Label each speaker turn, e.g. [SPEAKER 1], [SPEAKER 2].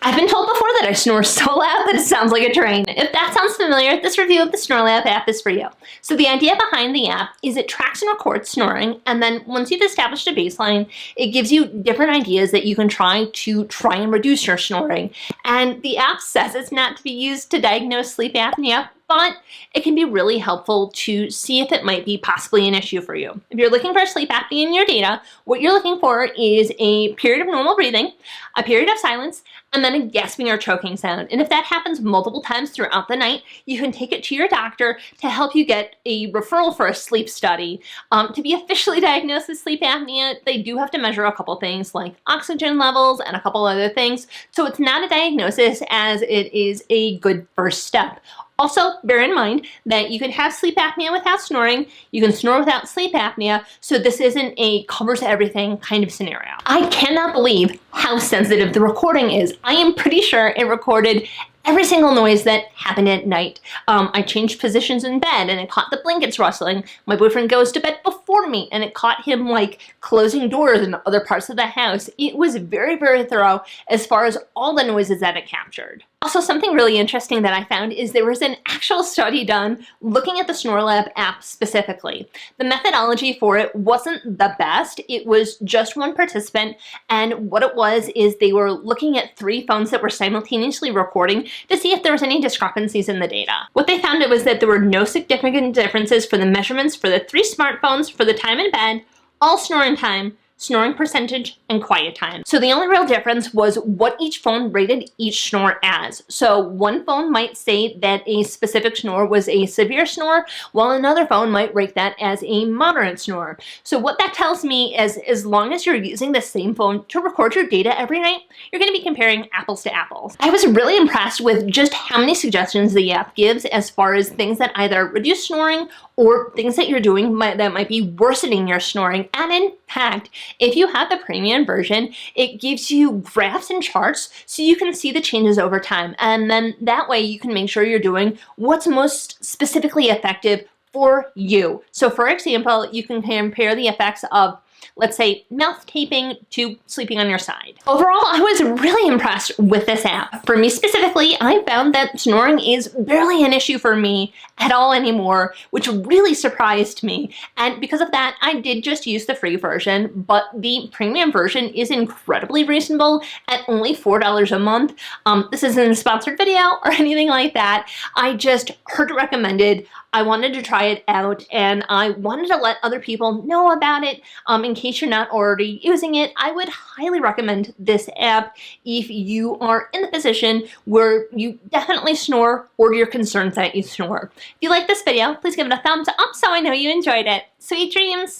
[SPEAKER 1] I've been told before that I snore so loud that it sounds like a train. If that sounds familiar, this review of the Snore Lab app is for you. So the idea behind the app is it tracks and records snoring, and then once you've established a baseline, it gives you different ideas that you can try and reduce your snoring. And the app says it's not to be used to diagnose sleep apnea, but it can be really helpful to see if it might be possibly an issue for you. If you're looking for sleep apnea in your data, what you're looking for is a period of normal breathing, a period of silence, and then a gasping or choking sound. And if that happens multiple times throughout the night, you can take it to your doctor to help you get a referral for a sleep study. To be officially diagnosed with sleep apnea, they do have to measure a couple things like oxygen levels and a couple other things. So it's not a diagnosis, as it is a good first step. Also, bear in mind that you can have sleep apnea without snoring, you can snore without sleep apnea, so this isn't a covers everything kind of scenario. I cannot believe how sensitive the recording is. I am pretty sure it recorded every single noise that happened at night. I changed positions in bed and it caught the blankets rustling. My boyfriend goes to bed before me and it caught him like closing doors in other parts of the house. It was very, very thorough as far as all the noises that it captured. Also, something really interesting that I found is there was an actual study done looking at the Snore Lab app specifically. The methodology for it wasn't the best. It was just one participant, and what it was is they were looking at 3 phones that were simultaneously recording to see if there was any discrepancies in the data. What they found was that there were no significant differences for the measurements for the 3 smartphones for the time in bed, all snoring time, snoring percentage, and quiet time. So the only real difference was what each phone rated each snore as. So one phone might say that a specific snore was a severe snore, while another phone might rate that as a moderate snore. So what that tells me is as long as you're using the same phone to record your data every night, you're going to be comparing apples to apples. I was really impressed with just how many suggestions the app gives as far as things that either reduce snoring or things that you're doing that might be worsening your snoring. And in fact, if you have the premium version, it gives you graphs and charts so you can see the changes over time. And then that way you can make sure you're doing what's most specifically effective for you. So for example, you can compare the effects of, let's say, mouth taping to sleeping on your side. Overall, I was really impressed with this app. For me specifically, I found that snoring is barely an issue for me at all anymore, which really surprised me. And because of that, I did just use the free version, but the premium version is incredibly reasonable at only $4 a month. This isn't a sponsored video or anything like that. I just heard it recommended. I wanted to try it out, and I wanted to let other people know about it. In case you're not already using it, I would highly recommend this app if you are in the position where you definitely snore or you're concerned that you snore. If you like this video, please give it a thumbs up so I know you enjoyed it. Sweet dreams!